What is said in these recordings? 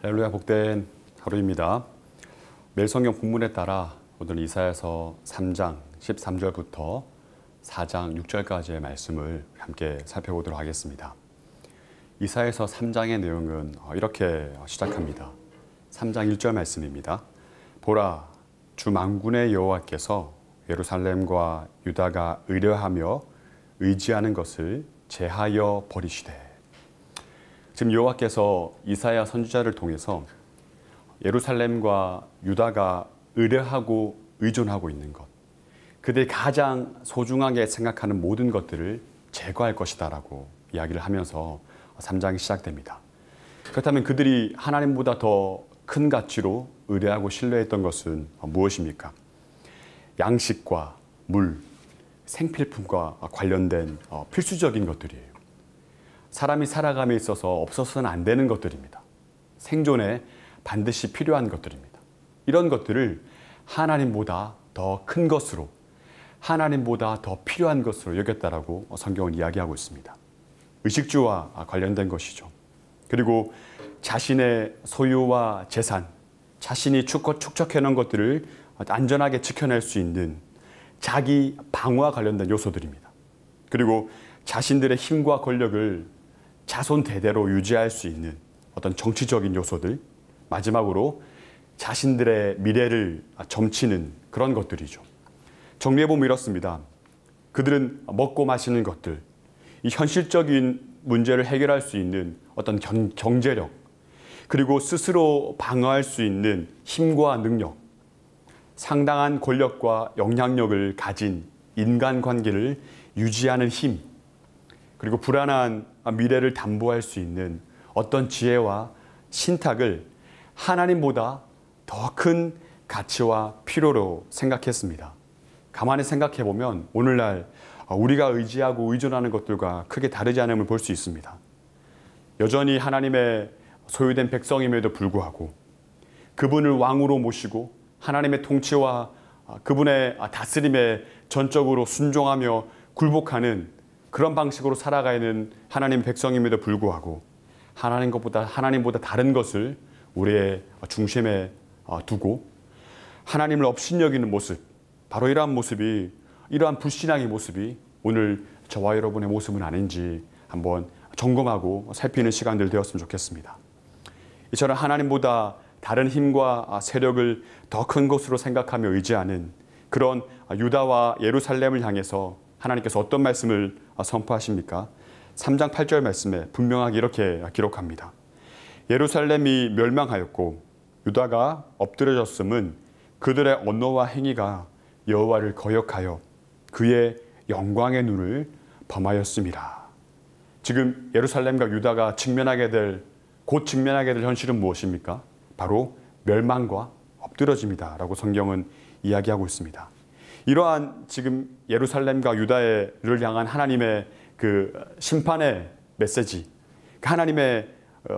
할렐루야, 복된 하루입니다. 매일 성경 본문에 따라 오늘 이사야서 3장 13절부터 4장 6절까지의 말씀을 함께 살펴보도록 하겠습니다. 이사야서 3장의 내용은 이렇게 시작합니다. 3장 1절 말씀입니다. 보라, 주 만군의 여호와께서 예루살렘과 유다가 의뢰하며 의지하는 것을 제하여 버리시되. 지금 여호와께서 이사야 선지자를 통해서 예루살렘과 유다가 의뢰하고 의존하고 있는 것, 그들이 가장 소중하게 생각하는 모든 것들을 제거할 것이다라고 이야기를 하면서 3장이 시작됩니다. 그렇다면 그들이 하나님보다 더 큰 가치로 의뢰하고 신뢰했던 것은 무엇입니까? 양식과 물, 생필품과 관련된 필수적인 것들이에요. 사람이 살아감에 있어서 없어서는 안 되는 것들입니다. 생존에 반드시 필요한 것들입니다. 이런 것들을 하나님보다 더 큰 것으로, 하나님보다 더 필요한 것으로 여겼다라고 성경은 이야기하고 있습니다. 의식주와 관련된 것이죠. 그리고 자신의 소유와 재산, 자신이 축적해놓은 것들을 안전하게 지켜낼 수 있는 자기 방어와 관련된 요소들입니다. 그리고 자신들의 힘과 권력을 자손 대대로 유지할 수 있는 어떤 정치적인 요소들, 마지막으로 자신들의 미래를 점치는 그런 것들이죠. 정리해보면 이렇습니다. 그들은 먹고 마시는 것들, 이 현실적인 문제를 해결할 수 있는 어떤 경제력, 그리고 스스로 방어할 수 있는 힘과 능력, 상당한 권력과 영향력을 가진 인간관계를 유지하는 힘, 그리고 불안한 미래를 담보할 수 있는 어떤 지혜와 신탁을 하나님보다 더 큰 가치와 필요로 생각했습니다. 가만히 생각해 보면 오늘날 우리가 의지하고 의존하는 것들과 크게 다르지 않음을 볼 수 있습니다. 여전히 하나님의 소유된 백성임에도 불구하고 그분을 왕으로 모시고 하나님의 통치와 그분의 다스림에 전적으로 순종하며 굴복하는 그런 방식으로 살아가는 하나님 백성임에도 불구하고 하나님보다 다른 것을 우리의 중심에 두고 하나님을 업신여기는 모습, 바로 이러한 모습이, 이러한 불신앙의 모습이 오늘 저와 여러분의 모습은 아닌지 한번 점검하고 살피는 시간들 되었으면 좋겠습니다. 이처럼 하나님보다 다른 힘과 세력을 더 큰 것으로 생각하며 의지하는 그런 유다와 예루살렘을 향해서 하나님께서 어떤 말씀을 선포하십니까? 3장 8절 말씀에 분명하게 이렇게 기록합니다. 예루살렘이 멸망하였고 유다가 엎드려졌음은 그들의 언어와 행위가 여호와를 거역하여 그의 영광의 눈을 범하였음이라. 지금 예루살렘과 유다가 곧 직면하게 될 현실은 무엇입니까? 바로 멸망과 엎드러짐이다 라고 성경은 이야기하고 있습니다. 이러한 지금 예루살렘과 유다를 향한 하나님의 그 심판의 메시지, 하나님의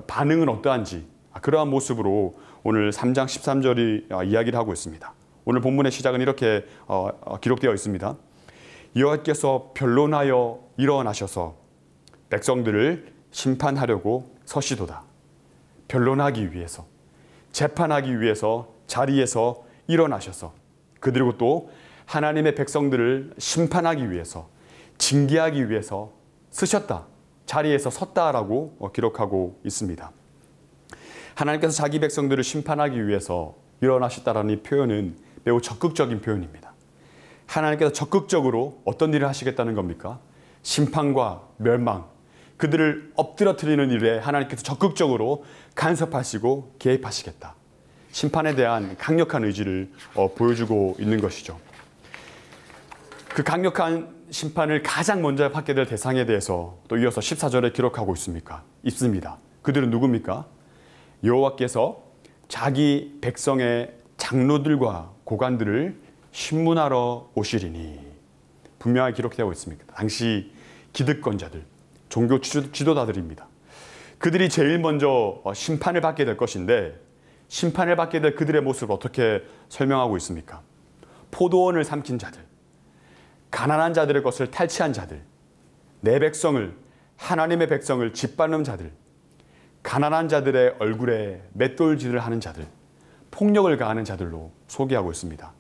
반응은 어떠한지 그러한 모습으로 오늘 3장 13절이 이야기를 하고 있습니다. 오늘 본문의 시작은 이렇게 기록되어 있습니다. 여호와께서 변론하여 일어나셔서 백성들을 심판하려고 서시도다. 변론하기 위해서, 재판하기 위해서 자리에서 일어나셔서 그리고 또 하나님의 백성들을 심판하기 위해서, 징계하기 위해서 쓰셨다. 자리에서 섰다라고 기록하고 있습니다. 하나님께서 자기 백성들을 심판하기 위해서 일어나셨다라는 이 표현은 매우 적극적인 표현입니다. 하나님께서 적극적으로 어떤 일을 하시겠다는 겁니까? 심판과 멸망, 그들을 엎드러뜨리는 일에 하나님께서 적극적으로 간섭하시고 개입하시겠다. 심판에 대한 강력한 의지를 보여주고 있는 것이죠. 그 강력한 심판을 가장 먼저 받게 될 대상에 대해서 또 이어서 14절에 기록하고 있습니다. 그들은 누굽니까? 여호와께서 자기 백성의 장로들과 고관들을 신문하러 오시리니. 분명하게 기록되고 있습니다. 당시 기득권자들, 종교 지도자들입니다. 그들이 제일 먼저 심판을 받게 될 것인데, 심판을 받게 될 그들의 모습을 어떻게 설명하고 있습니까? 포도원을 삼킨 자들, 가난한 자들의 것을 탈취한 자들, 내 백성을, 하나님의 백성을 짓밟는 자들, 가난한 자들의 얼굴에 맷돌질을 하는 자들, 폭력을 가하는 자들로 소개하고 있습니다.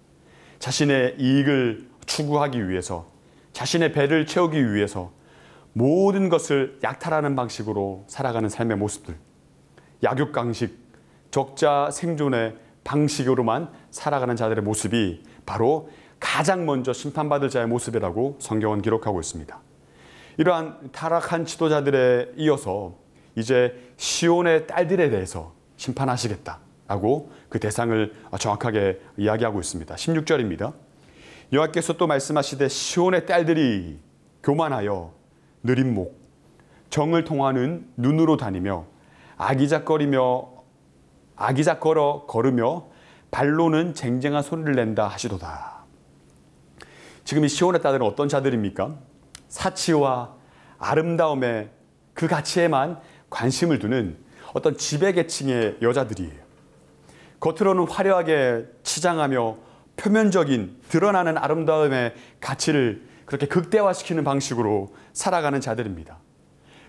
자신의 이익을 추구하기 위해서, 자신의 배를 채우기 위해서 모든 것을 약탈하는 방식으로 살아가는 삶의 모습들, 약육강식, 적자 생존의 방식으로만 살아가는 자들의 모습이 바로 가장 먼저 심판받을 자의 모습이라고 성경은 기록하고 있습니다. 이러한 타락한 지도자들에 이어서 이제 시온의 딸들에 대해서 심판하시겠다라고 그 대상을 정확하게 이야기하고 있습니다. 16절입니다. 여호와께서 또 말씀하시되 시온의 딸들이 교만하여 느린 목, 정을 통하는 눈으로 다니며 아기작거려 걸으며 발로는 쟁쟁한 소리를 낸다 하시도다. 지금 이 시온의 딸들은 어떤 자들입니까? 사치와 아름다움의 그 가치에만 관심을 두는 어떤 지배계층의 여자들이에요. 겉으로는 화려하게 치장하며 표면적인 드러나는 아름다움의 가치를 그렇게 극대화시키는 방식으로 살아가는 자들입니다.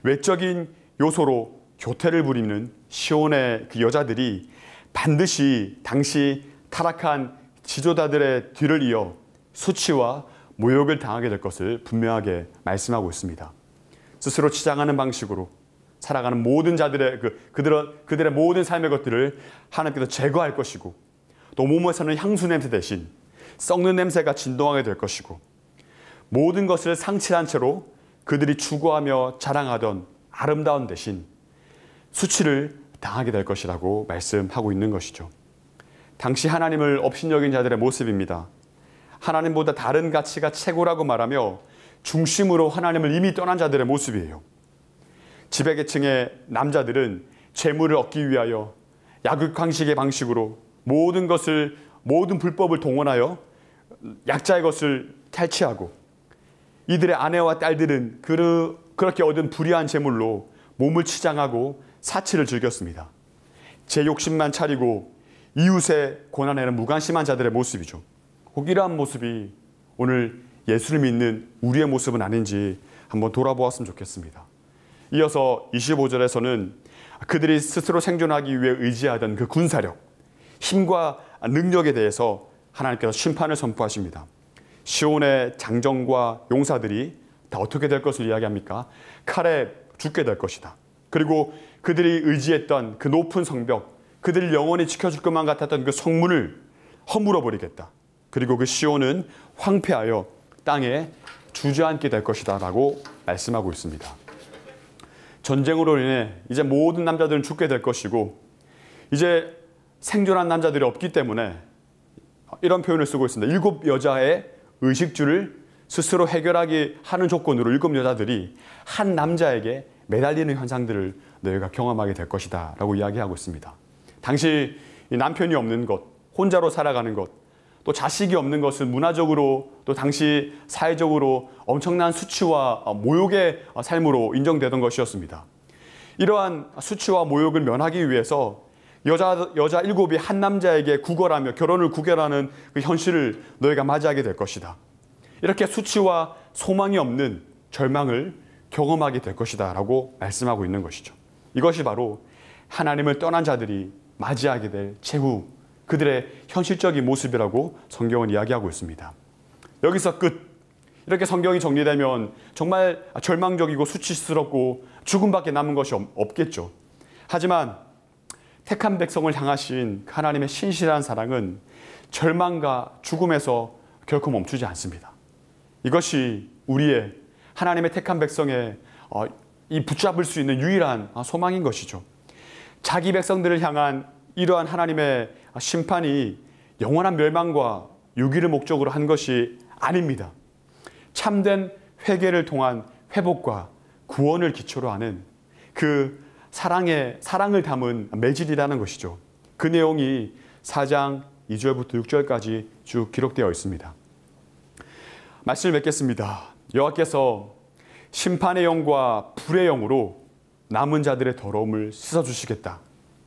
외적인 요소로 교태를 부리는 시온의 그 여자들이 반드시 당시 타락한 지도자들의 뒤를 이어 수치와 모욕을 당하게 될 것을 분명하게 말씀하고 있습니다. 스스로 치장하는 방식으로 살아가는 모든 자들의 그들의 모든 삶의 것들을 하나님께서 제거할 것이고, 또 몸에서는 향수 냄새 대신 썩는 냄새가 진동하게 될 것이고, 모든 것을 상실한 채로 그들이 추구하며 자랑하던 아름다운 대신 수치를 당하게 될 것이라고 말씀하고 있는 것이죠. 당시 하나님을 업신여긴 자들의 모습입니다. 하나님보다 다른 가치가 최고라고 말하며 중심으로 하나님을 이미 떠난 자들의 모습이에요. 지배계층의 남자들은 재물을 얻기 위하여 약육강식의 방식으로 모든 불법을 동원하여 약자의 것을 탈취하고, 이들의 아내와 딸들은 그렇게 얻은 불의한 재물로 몸을 치장하고 사치를 즐겼습니다. 제 욕심만 차리고 이웃의 고난에는 무관심한 자들의 모습이죠. 혹 이러한 모습이 오늘 예수를 믿는 우리의 모습은 아닌지 한번 돌아보았으면 좋겠습니다. 이어서 25절에서는 그들이 스스로 생존하기 위해 의지하던 그 군사력, 힘과 능력에 대해서 하나님께서 심판을 선포하십니다. 시온의 장정과 용사들이 다 어떻게 될 것을 이야기합니까? 칼에 죽게 될 것이다. 그리고 그들이 의지했던 그 높은 성벽, 그들을 영원히 지켜줄 것만 같았던 그 성문을 허물어 버리겠다. 그리고 그 시온은 황폐하여 땅에 주저앉게 될 것이다 라고 말씀하고 있습니다. 전쟁으로 인해 이제 모든 남자들은 죽게 될 것이고, 이제 생존한 남자들이 없기 때문에 이런 표현을 쓰고 있습니다. 7 여자의 의식주를 스스로 해결하게 하는 조건으로 7 여자들이 한 남자에게 매달리는 현상들을 너희가 경험하게 될 것이다 라고 이야기하고 있습니다. 당시 남편이 없는 것, 혼자로 살아가는 것, 또 자식이 없는 것은 문화적으로 또 당시 사회적으로 엄청난 수치와 모욕의 삶으로 인정되던 것이었습니다. 이러한 수치와 모욕을 면하기 위해서 여자 7이 한 남자에게 구걸하며 결혼을 구결하는 그 현실을 너희가 맞이하게 될 것이다. 이렇게 수치와 소망이 없는 절망을 경험하게 될 것이다 라고 말씀하고 있는 것이죠. 이것이 바로 하나님을 떠난 자들이 맞이하게 될 최후, 그들의 현실적인 모습이라고 성경은 이야기하고 있습니다. 여기서 끝. 이렇게 성경이 정리되면 정말 절망적이고 수치스럽고 죽음밖에 남은 것이 없겠죠. 하지만 택한 백성을 향하신 하나님의 신실한 사랑은 절망과 죽음에서 결코 멈추지 않습니다. 이것이 우리의 하나님의 택한 백성의 이 붙잡을 수 있는 유일한 소망인 것이죠. 자기 백성들을 향한 이러한 하나님의 심판이 영원한 멸망과 유기를 목적으로 한 것이 아닙니다. 참된 회개를 통한 회복과 구원을 기초로 하는 그 사랑을 담은 매질이라는 것이죠. 그 내용이 4장 2절부터 6절까지 쭉 기록되어 있습니다. 말씀을 맺겠습니다. 여호와께서 심판의 영과 불의 영으로 남은 자들의 더러움을 씻어주시겠다.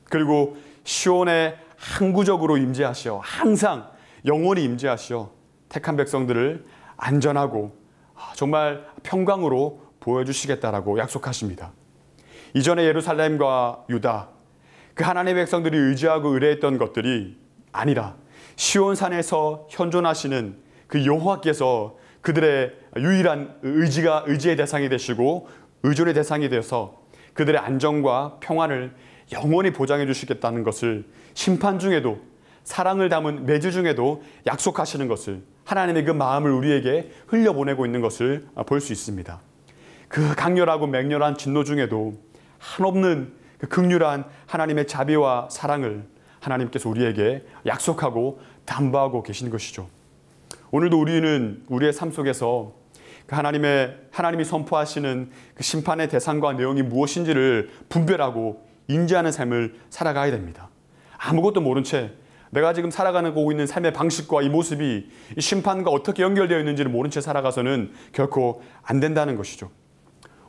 그리고 시온에 항구적으로 임재하시어 항상 영원히 임재하시어 택한 백성들을 안전하고 정말 평강으로 보여주시겠다라고 약속하십니다. 이전에 예루살렘과 유다, 그 하나님의 백성들이 의지하고 의뢰했던 것들이 아니라 시온산에서 현존하시는 그 여호와께서 그들의 유일한 의지의 대상이 되시고 의존의 대상이 되어서 그들의 안정과 평안을 영원히 보장해 주시겠다는 것을 심판 중에도, 사랑을 담은 매질 중에도 약속하시는 것을, 하나님의 그 마음을 우리에게 흘려보내고 있는 것을 볼 수 있습니다. 그 강렬하고 맹렬한 진노 중에도 한없는 그 극률한 하나님의 자비와 사랑을 하나님께서 우리에게 약속하고 담보하고 계신 것이죠. 오늘도 우리는 우리의 삶 속에서 그 하나님이 선포하시는 그 심판의 대상과 내용이 무엇인지를 분별하고 인지하는 삶을 살아가야 됩니다. 아무것도 모른 채 내가 지금 살아가고 있는 삶의 방식과 이 모습이 이 심판과 어떻게 연결되어 있는지를 모른 채 살아가서는 결코 안 된다는 것이죠.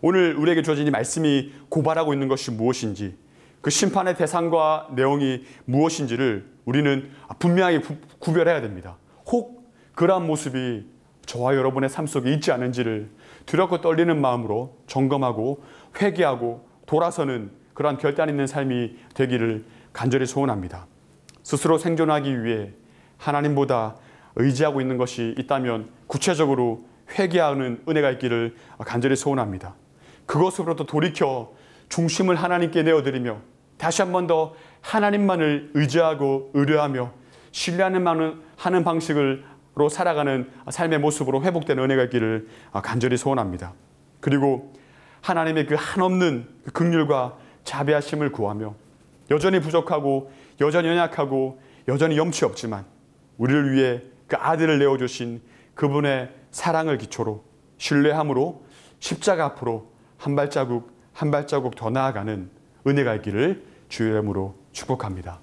오늘 우리에게 주어진 이 말씀이 고발하고 있는 것이 무엇인지, 그 심판의 대상과 내용이 무엇인지를 우리는 분명하게 구별해야 됩니다. 혹 그러한 모습이 저와 여러분의 삶 속에 있지 않은지를 두렵고 떨리는 마음으로 점검하고 회개하고 돌아서는 그러한 결단 있는 삶이 되기를 간절히 소원합니다. 스스로 생존하기 위해 하나님보다 의지하고 있는 것이 있다면 구체적으로 회개하는 은혜가 있기를 간절히 소원합니다. 그것으로부터 돌이켜 중심을 하나님께 내어드리며 다시 한 번 더 하나님만을 의지하고 의뢰하며 신뢰하는 방식으로 살아가는 삶의 모습으로 회복되는 은혜가 있기를 간절히 소원합니다. 그리고 하나님의 그 한없는 그 긍휼과 자비하심을 구하며 여전히 부족하고 여전히 연약하고 여전히 염치 없지만 우리를 위해 그 아들을 내어주신 그분의 사랑을 기초로 신뢰함으로 십자가 앞으로 한 발자국 한 발자국 더 나아가는 은혜가 있기를 주의 이름으로 축복합니다.